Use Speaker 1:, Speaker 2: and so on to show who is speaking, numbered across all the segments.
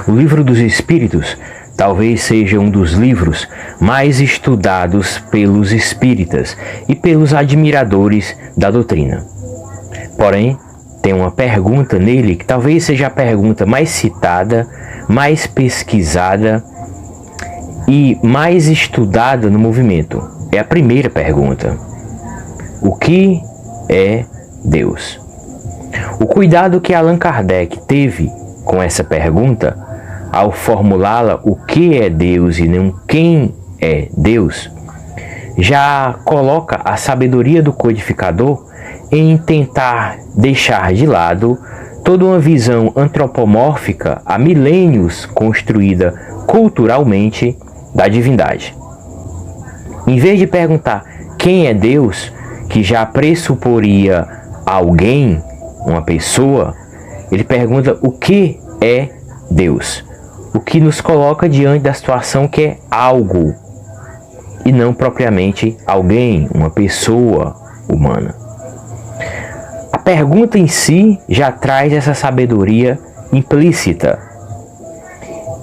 Speaker 1: O Livro dos Espíritos talvez seja um dos livros mais estudados pelos espíritas e pelos admiradores da doutrina. Porém, tem uma pergunta nele que talvez seja a pergunta mais citada, mais pesquisada e mais estudada no movimento. É a primeira pergunta: o que é Deus? O cuidado que Allan Kardec teve com essa pergunta, ao formulá-la o que é Deus e não quem é Deus, já coloca a sabedoria do codificador em tentar deixar de lado toda uma visão antropomórfica há milênios construída culturalmente da divindade. Em vez de perguntar quem é Deus, que já pressuporia alguém, uma pessoa, ele pergunta o que é Deus, o que nos coloca diante da situação que é algo e não propriamente alguém, uma pessoa humana. A pergunta em si já traz essa sabedoria implícita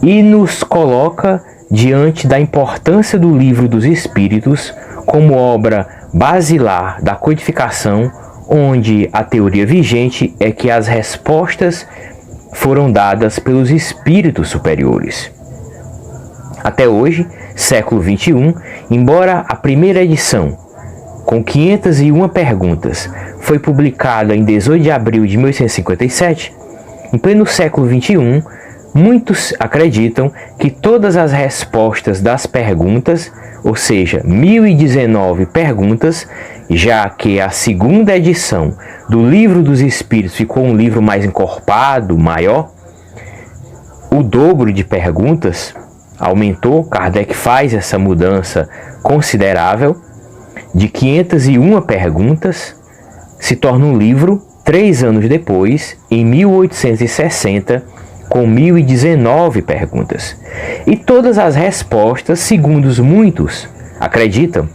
Speaker 1: e nos coloca diante da importância do Livro dos Espíritos como obra basilar da codificação, onde a teoria vigente é que as respostas foram dadas pelos espíritos superiores. Até hoje, século XXI, embora a primeira edição, com 501 perguntas, foi publicada em 18 de abril de 1857, em pleno século XXI, muitos acreditam que todas as respostas das perguntas, ou seja, 1019 perguntas, já que a segunda edição do Livro dos Espíritos ficou um livro mais encorpado, maior, o dobro de perguntas aumentou. Kardec faz essa mudança considerável, de 501 perguntas, se torna um livro 3 anos depois, em 1860, com 1019 perguntas. E todas as respostas, segundo muitos acreditam,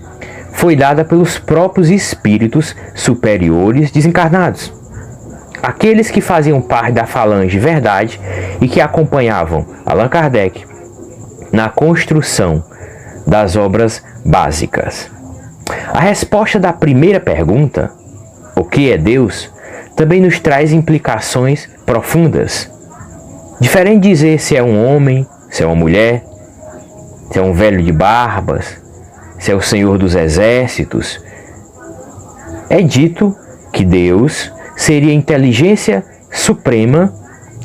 Speaker 1: foi dada pelos próprios espíritos superiores desencarnados. Aqueles que faziam parte da falange verdade e que acompanhavam Allan Kardec na construção das obras básicas. A resposta da primeira pergunta, o que é Deus, também nos traz implicações profundas. Diferente de dizer se é um homem, se é uma mulher, se é um velho de barbas, se é o Senhor dos Exércitos, é dito que Deus seria a inteligência suprema,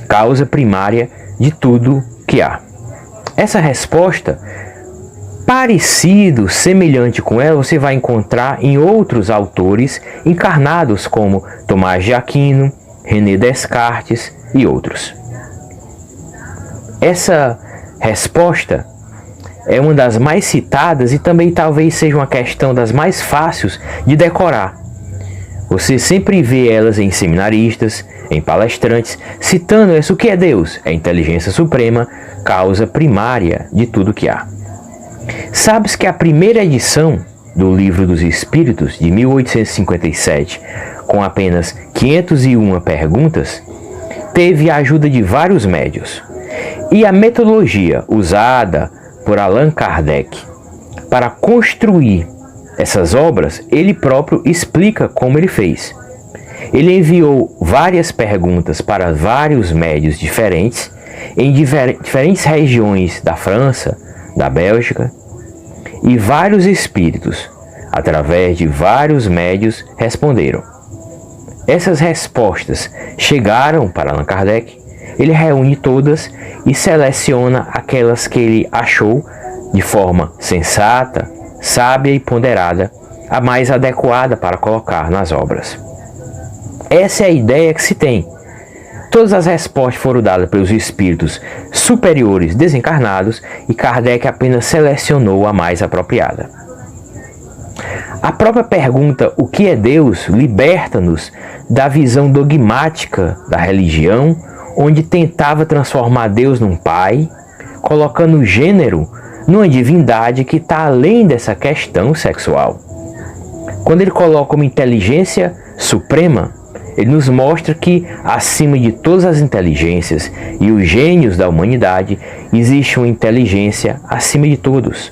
Speaker 1: causa primária de tudo que há. Essa resposta, parecido, semelhante com ela, você vai encontrar em outros autores encarnados como Tomás de Aquino, René Descartes e outros. Essa resposta é uma das mais citadas e também talvez seja uma questão das mais fáceis de decorar. Você sempre vê elas em seminaristas, em palestrantes, citando isso: o que é Deus? É a inteligência suprema, causa primária de tudo que há. Sabes que a primeira edição do Livro dos Espíritos, de 1857, com apenas 501 perguntas, teve a ajuda de vários médios. E a metodologia usada por Allan Kardec para construir essas obras, ele próprio explica como ele fez. Ele enviou várias perguntas para vários médios diferentes, em diferentes regiões da França, da Bélgica, e vários espíritos, através de vários médios, responderam. Essas respostas chegaram para Allan Kardec. Ele reúne todas e seleciona aquelas que ele achou de forma sensata, sábia e ponderada, a mais adequada para colocar nas obras. Essa é a ideia que se tem. Todas as respostas foram dadas pelos espíritos superiores desencarnados e Kardec apenas selecionou a mais apropriada. A própria pergunta, o que é Deus, liberta-nos da visão dogmática da religião, onde tentava transformar Deus num pai, colocando o gênero numa divindade que está além dessa questão sexual. Quando ele coloca uma inteligência suprema, Ele nos mostra que, acima de todas as inteligências e os gênios da humanidade, existe uma inteligência acima de todos.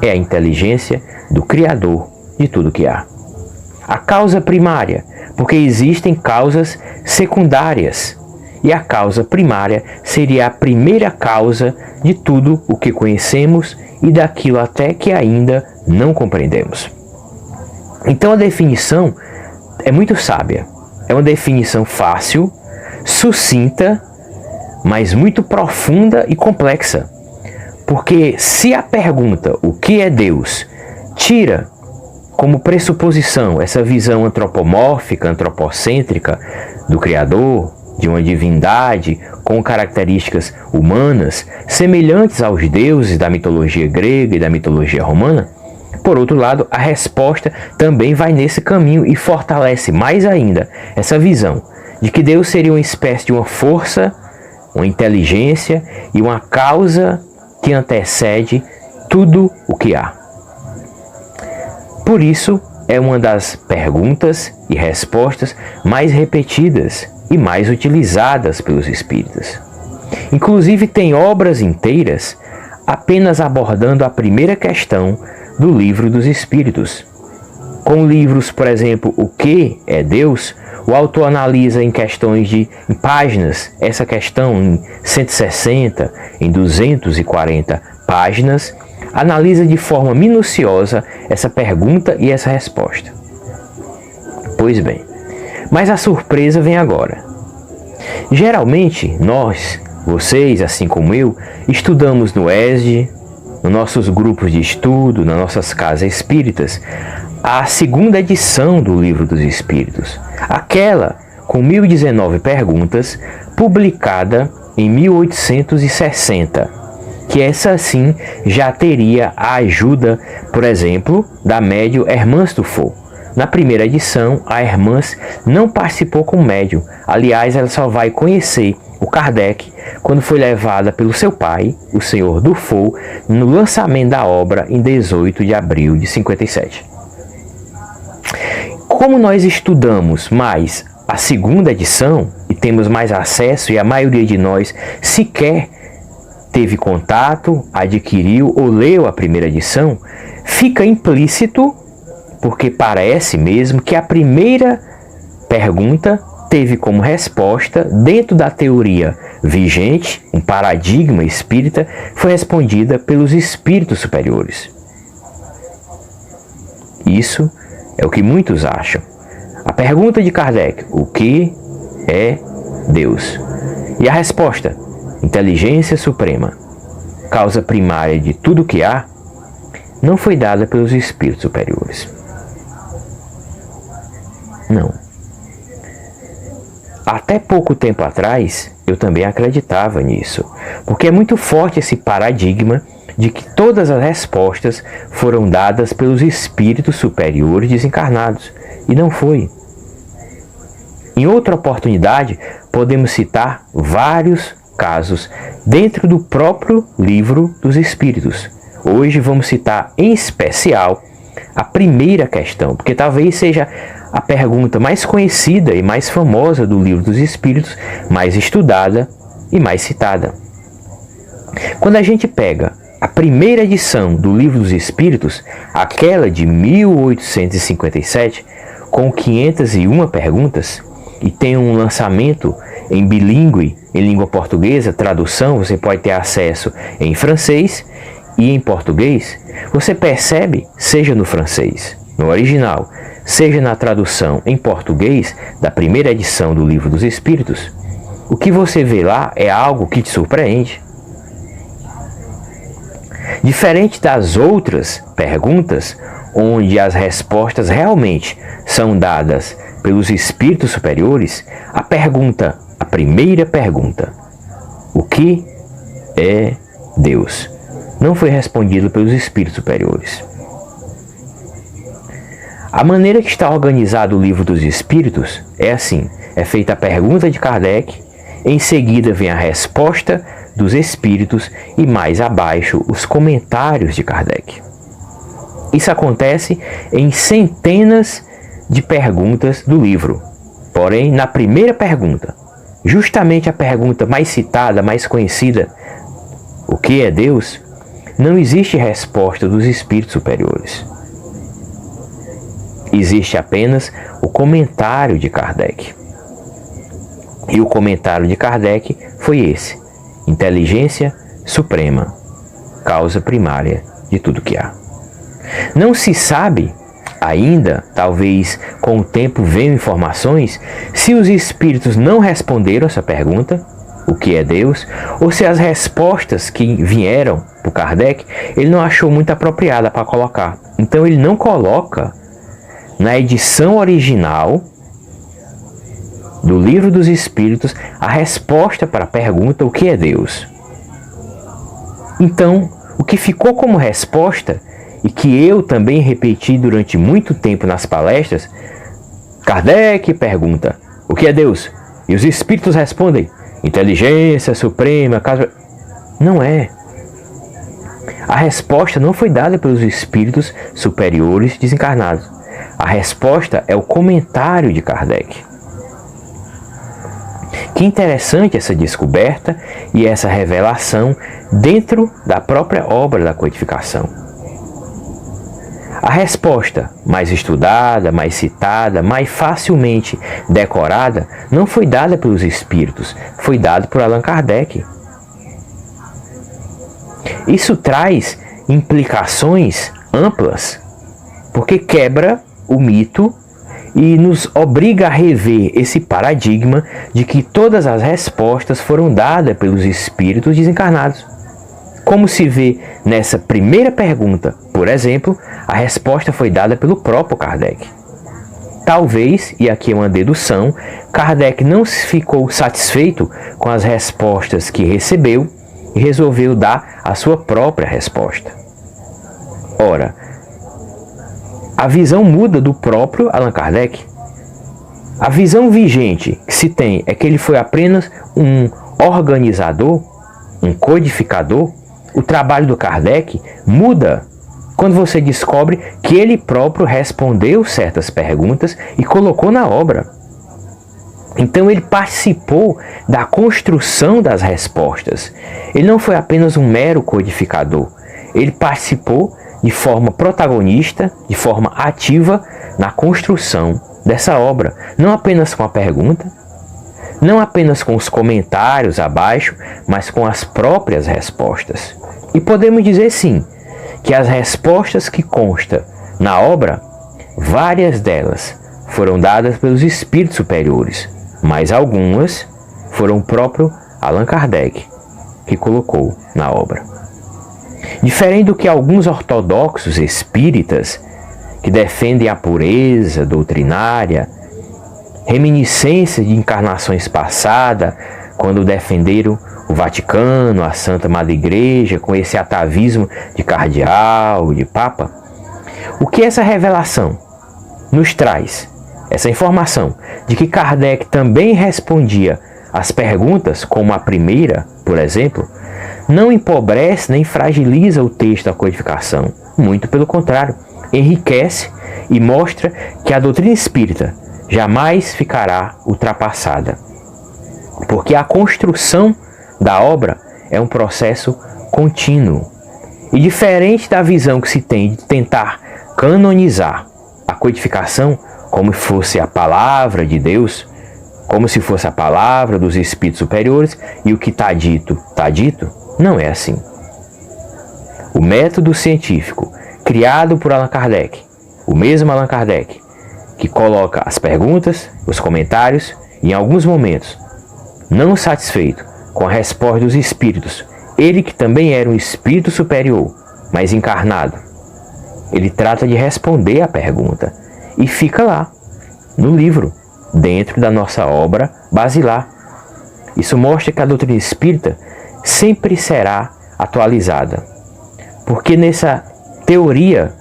Speaker 1: É a inteligência do Criador de tudo que há. A causa primária, porque existem causas secundárias. E a causa primária seria a primeira causa de tudo o que conhecemos e daquilo até que ainda não compreendemos. Então a definição é muito sábia. É uma definição fácil, sucinta, mas muito profunda e complexa. Porque se a pergunta, o que é Deus, tira como pressuposição essa visão antropomórfica, antropocêntrica do Criador, de uma divindade com características humanas, semelhantes aos deuses da mitologia grega e da mitologia romana, por outro lado, a resposta também vai nesse caminho e fortalece mais ainda essa visão de que Deus seria uma espécie de uma força, uma inteligência e uma causa que antecede tudo o que há. Por isso, é uma das perguntas e respostas mais repetidas e mais utilizadas pelos espíritas. Inclusive, tem obras inteiras apenas abordando a primeira questão do Livro dos Espíritos. Com livros, por exemplo, O que é Deus?, o autor analisa em páginas essa questão em 160, em 240 páginas, analisa de forma minuciosa essa pergunta e essa resposta. Pois bem, mas a surpresa vem agora. Geralmente, nós, vocês, assim como eu, estudamos no ESD, nos nossos grupos de estudo, nas nossas casas espíritas, a segunda edição do Livro dos Espíritos, aquela com 1019 perguntas, publicada em 1860, que essa sim já teria a ajuda, por exemplo, da médium Hermance Dufour. Na primeira edição, a Hermance não participou como médium, aliás, ela só vai conhecer o Kardec quando foi levada pelo seu pai, o Sr. Dufour, no lançamento da obra em 18 de abril de 57. Como nós estudamos mais a segunda edição e temos mais acesso, e a maioria de nós sequer teve contato, adquiriu ou leu a primeira edição, fica implícito, porque parece mesmo que a primeira pergunta teve como resposta, dentro da teoria vigente, um paradigma espírita, foi respondida pelos espíritos superiores. Isso é o que muitos acham. A pergunta de Kardec, o que é Deus? E a resposta, inteligência suprema, causa primária de tudo que há, não foi dada pelos espíritos superiores. Não. Até pouco tempo atrás, eu também acreditava nisso, porque é muito forte esse paradigma de que todas as respostas foram dadas pelos espíritos superiores desencarnados, e não foi. Em outra oportunidade, podemos citar vários casos dentro do próprio Livro dos Espíritos. Hoje vamos citar em especial a primeira questão, porque talvez seja a pergunta mais conhecida e mais famosa do Livro dos Espíritos, mais estudada e mais citada. Quando a gente pega a primeira edição do Livro dos Espíritos, aquela de 1857, com 501 perguntas, e tem um lançamento em bilíngue, em língua portuguesa, tradução, você pode ter acesso em francês e em português, você percebe, seja no francês, no original, seja na tradução em português da primeira edição do Livro dos Espíritos, o que você vê lá é algo que te surpreende. Diferente das outras perguntas, onde as respostas realmente são dadas pelos espíritos superiores, a primeira pergunta, o que é Deus, não foi respondida pelos espíritos superiores. A maneira que está organizado o Livro dos Espíritos é assim, é feita a pergunta de Kardec, em seguida vem a resposta dos espíritos e mais abaixo os comentários de Kardec. Isso acontece em centenas de perguntas do livro. Porém, na primeira pergunta, justamente a pergunta mais citada, mais conhecida, o que é Deus? Não existe resposta dos espíritos superiores. Existe apenas o comentário de Kardec. E o comentário de Kardec foi esse: inteligência suprema, causa primária de tudo que há. Não se sabe ainda, talvez com o tempo venham informações, se os espíritos não responderam essa pergunta, o que é Deus, ou se as respostas que vieram para Kardec, ele não achou muito apropriada para colocar. Então ele não coloca na edição original do Livro dos Espíritos a resposta para a pergunta o que é Deus. Então, o que ficou como resposta, e que eu também repeti durante muito tempo nas palestras, Kardec pergunta, o que é Deus? E os espíritos respondem, inteligência suprema, causa... Não é. A resposta não foi dada pelos espíritos superiores desencarnados. A resposta é o comentário de Kardec. Que interessante essa descoberta e essa revelação dentro da própria obra da codificação. A resposta mais estudada, mais citada, mais facilmente decorada, não foi dada pelos espíritos, foi dada por Allan Kardec. Isso traz implicações amplas, porque quebra o mito e nos obriga a rever esse paradigma de que todas as respostas foram dadas pelos espíritos desencarnados. Como se vê nessa primeira pergunta, por exemplo, a resposta foi dada pelo próprio Kardec. Talvez, e aqui é uma dedução, Kardec não ficou satisfeito com as respostas que recebeu e resolveu dar a sua própria resposta. Ora, a visão muda do próprio Allan Kardec. A visão vigente que se tem é que ele foi apenas um organizador, um codificador. O trabalho do Kardec muda quando você descobre que ele próprio respondeu certas perguntas e colocou na obra. Então ele participou da construção das respostas. Ele não foi apenas um mero codificador. Ele participou de forma protagonista, de forma ativa na construção dessa obra. Não apenas com a pergunta, não apenas com os comentários abaixo, mas com as próprias respostas. E podemos dizer sim, que as respostas que constam na obra, várias delas foram dadas pelos espíritos superiores, mas algumas foram o próprio Allan Kardec que colocou na obra. Diferente do que alguns ortodoxos espíritas que defendem a pureza doutrinária, reminiscências de encarnações passadas, quando defenderam o Vaticano, a Santa Madre Igreja, com esse atavismo de cardeal, de papa. O que essa revelação nos traz? Essa informação de que Kardec também respondia às perguntas, como a primeira, por exemplo, não empobrece nem fragiliza o texto da codificação. Muito pelo contrário, enriquece e mostra que a doutrina espírita jamais ficará ultrapassada. Porque a construção da obra é um processo contínuo. E diferente da visão que se tem de tentar canonizar a codificação como se fosse a palavra de Deus, como se fosse a palavra dos espíritos superiores, e o que está dito, não é assim. O método científico criado por Allan Kardec, o mesmo Allan Kardec, que coloca as perguntas, os comentários, e em alguns momentos, não satisfeito com a resposta dos espíritos, ele que também era um espírito superior, mas encarnado, ele trata de responder a pergunta e fica lá, no livro, dentro da nossa obra basilar. Isso mostra que a doutrina espírita sempre será atualizada, porque nessa teoria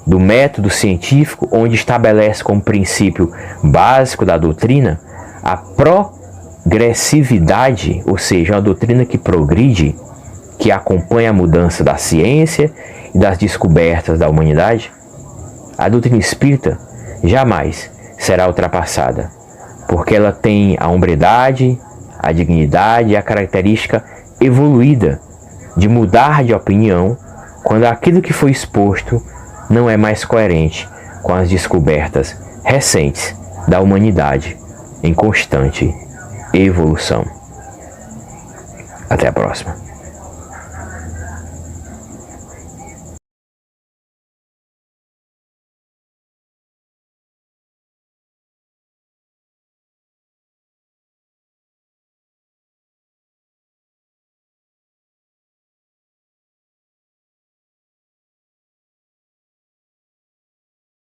Speaker 1: do método científico, onde estabelece como princípio básico da doutrina a progressividade, ou seja, a doutrina que progride, que acompanha a mudança da ciência e das descobertas da humanidade, a doutrina espírita jamais será ultrapassada. porque ela tem a hombridade, a dignidade e a característica evoluída de mudar de opinião quando aquilo que foi exposto não é mais coerente com as descobertas recentes da humanidade em constante evolução. Até a próxima.